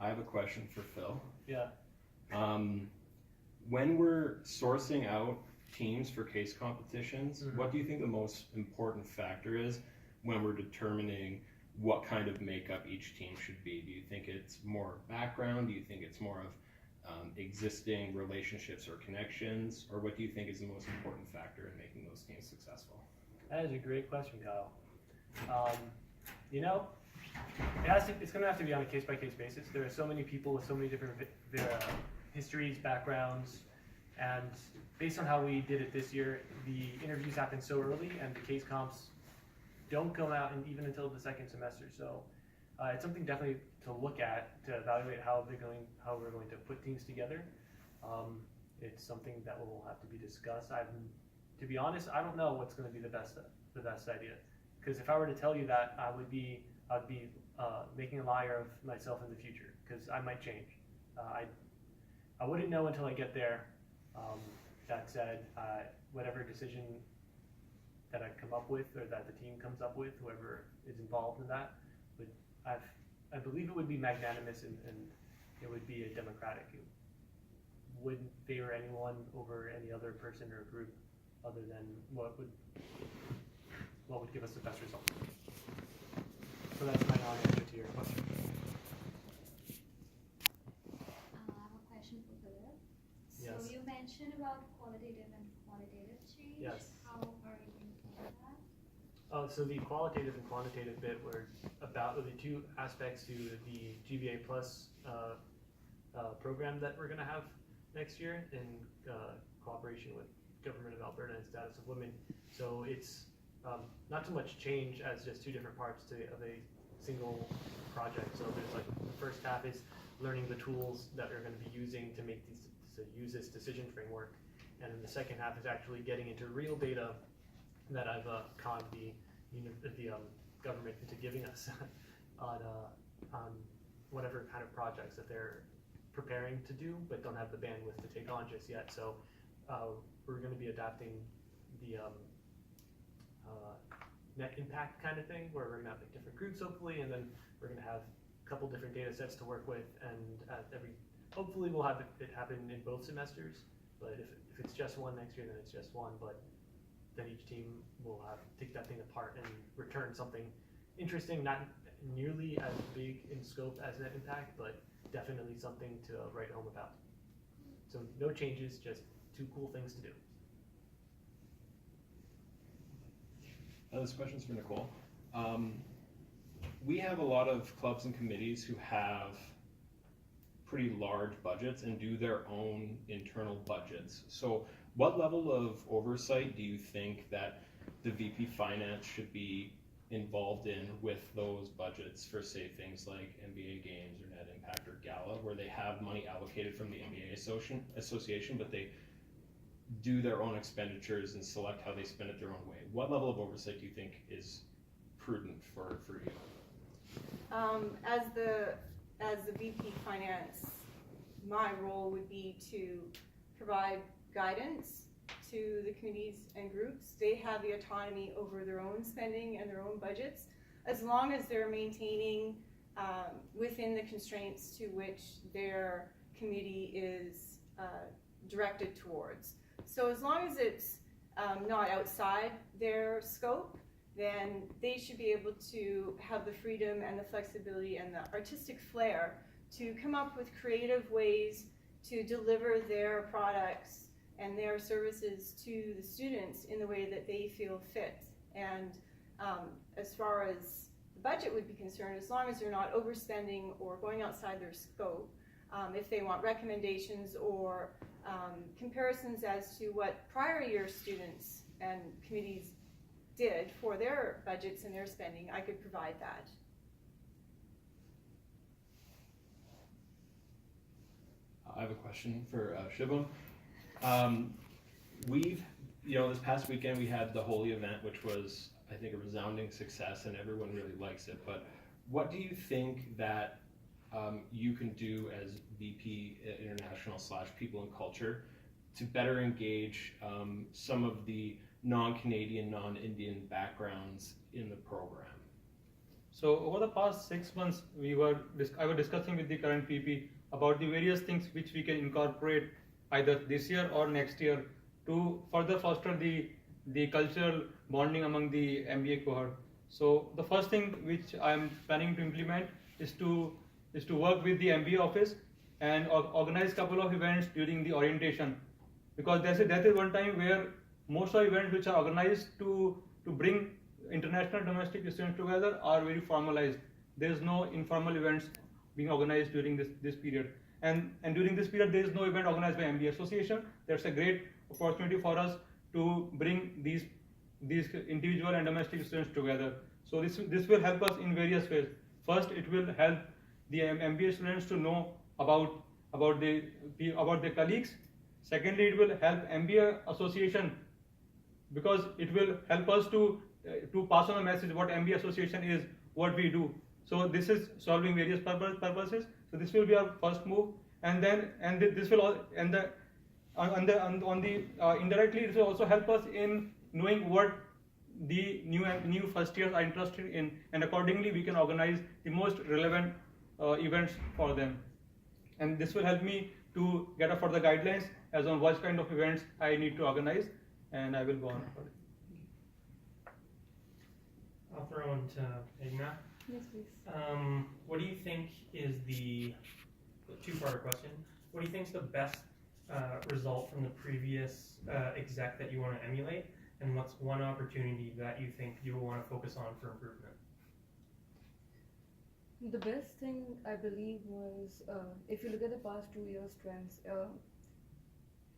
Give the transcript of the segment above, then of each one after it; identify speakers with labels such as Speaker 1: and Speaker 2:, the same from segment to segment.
Speaker 1: I have a question for Phil.
Speaker 2: Yeah.
Speaker 1: When we're sourcing out teams for case competitions, what do you think the most important factor is when we're determining what kind of makeup each team should be? Do you think it's more background? Do you think it's more of existing relationships or connections? Or what do you think is the most important factor in making those teams successful?
Speaker 2: That is a great question, Kyle. It's going to have to be on a case-by-case basis. There are so many people with so many different histories, backgrounds, and based on how we did it this year, the interviews happen so early, and the case comps don't come out even until the second semester. So it's something definitely to look at to evaluate how we're going to put teams together. It's something that will have to be discussed. To be honest, I don't know what's going to be the best idea. Because if I were to tell you that, I'd be making a liar of myself in the future. Because I might change. I wouldn't know until I get there. That said, whatever decision that I come up with, or that the team comes up with, whoever is involved in that, I believe it would be magnanimous and it would be a democratic. It wouldn't favor anyone over any other person or group other than what would give us the best result. So that's my non-answer to your question.
Speaker 3: I have a question for Philip.
Speaker 2: Yes.
Speaker 3: So you mentioned about qualitative and quantitative change.
Speaker 2: Yes.
Speaker 3: How are you going to handle that?
Speaker 2: So the qualitative and quantitative bit were about the two aspects to the GBA Plus program that we're going to have next year in cooperation with Government of Alberta and Status of Women. So it's not so much change as just two different parts of a single project. So there's like the first half is learning the tools that we're going to be using to use this decision framework, and then the second half is actually getting into real data that I've conned the government into giving us on whatever kind of projects that they're preparing to do, but don't have the bandwidth to take on just yet. So we're going to be adapting the net impact kind of thing, where we're going to have like different groups hopefully, and then we're going to have a couple different data sets to work with, and hopefully we'll have it happen in both semesters. But if it's just one next year, then it's just one. But then each team will take that thing apart and return something interesting, not nearly as big in scope as net impact, but definitely something to write home about. So no changes, just two cool things to do.
Speaker 1: This question's for Nicole. We have a lot of clubs and committees who have pretty large budgets and do their own internal budgets. So what level of oversight do you think that the VP Finance should be involved in with those budgets for, say, things like NBA games or Net Impact or Gala, where they have money allocated from the NBA association, but they do their own expenditures and select how they spend it their own way? What level of oversight do you think is prudent for you?
Speaker 4: As the VP Finance, my role would be to provide guidance to the committees and groups. They have the autonomy over their own spending and their own budgets, as long as they're maintaining within the constraints to which their committee is directed towards. So as long as it's not outside their scope, then they should be able to have the freedom and the flexibility and the artistic flair to come up with creative ways to deliver their products and their services to the students in the way that they feel fit. And as far as the budget would be concerned, as long as they're not overspending or going outside their scope, if they want recommendations or comparisons as to what prior year students and committees did for their budgets and their spending, I could provide that.
Speaker 1: I have a question for Shibum. This past weekend we had the Holy event, which was, I think, a resounding success, and everyone really likes it. But what do you think that you can do as VP International / People and Culture to better engage some of the non-Canadian, non-Indian backgrounds in the program?
Speaker 5: So over the past 6 months, I was discussing with the current PP about the various things which we can incorporate either this year or next year to further foster the cultural bonding among the MBA cohort. So the first thing which I am planning to implement is to work with the MBA office and organize couple of events during the orientation, because that is one time where most of the events which are organized to bring international domestic students together are very formalized. There is no informal events being organized during this period, and during this period there is no event organized by MBA Association. That's a great opportunity for us to bring these individual and domestic students together. So this will help us in various ways. First, it will help the MBA students to know about their colleagues. Secondly, it will help MBA Association, because it will help us to pass on a message what MBA Association is, what we do. So this is solving various purposes. So this will be our first move, and this will indirectly it will also help us in knowing what the new first years are interested in, and accordingly we can organize the most relevant events for them. And this will help me to get a further guidelines as on what kind of events I need to organize, and I will go on for it.
Speaker 6: I'll throw in to Igna.
Speaker 4: Yes, please.
Speaker 6: What do you think is the two-part question? What do you think is the best result from the previous exec that you want to emulate, and what's one opportunity that you think you will want to focus on for improvement?
Speaker 7: The best thing I believe was, if you look at the past 2 years' trends,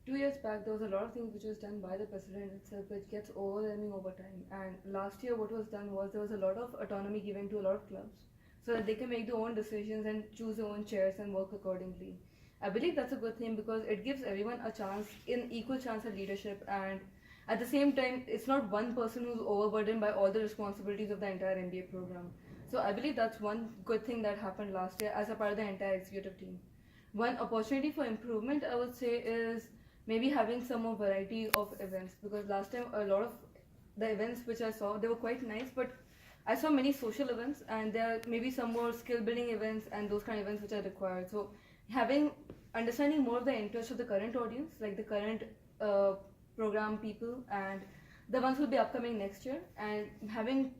Speaker 7: 2 years back there was a lot of things which was done by the president itself, which gets overwhelming over time. And last year what was done was there was a lot of autonomy given to a lot of clubs, so that they can make their own decisions and choose their own chairs and work accordingly. I believe that's a good thing because it gives everyone a chance, in equal chance at leadership, and at the same time it's not one person who's overburdened by all the responsibilities of the entire MBA program. So I believe that's one good thing that happened last year as a part of the entire executive team. One opportunity for improvement I would say is maybe having some more variety of events, because last time a lot of the events which I saw, they were quite nice, but I saw many social events, and there are maybe some more skill building events and those kind of events which are required. So understanding more of the interests of the current audience, like the current program people and the ones who will be upcoming next year, and having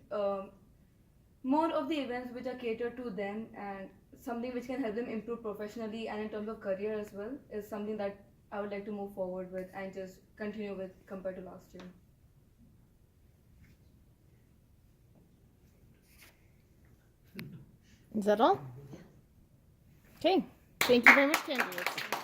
Speaker 7: more of the events which are catered to them and something which can help them improve professionally and in terms of career as well, is something that I would like to move forward with and just continue with compared to last year.
Speaker 8: Is that all? Okay. Thank you very much, candidates.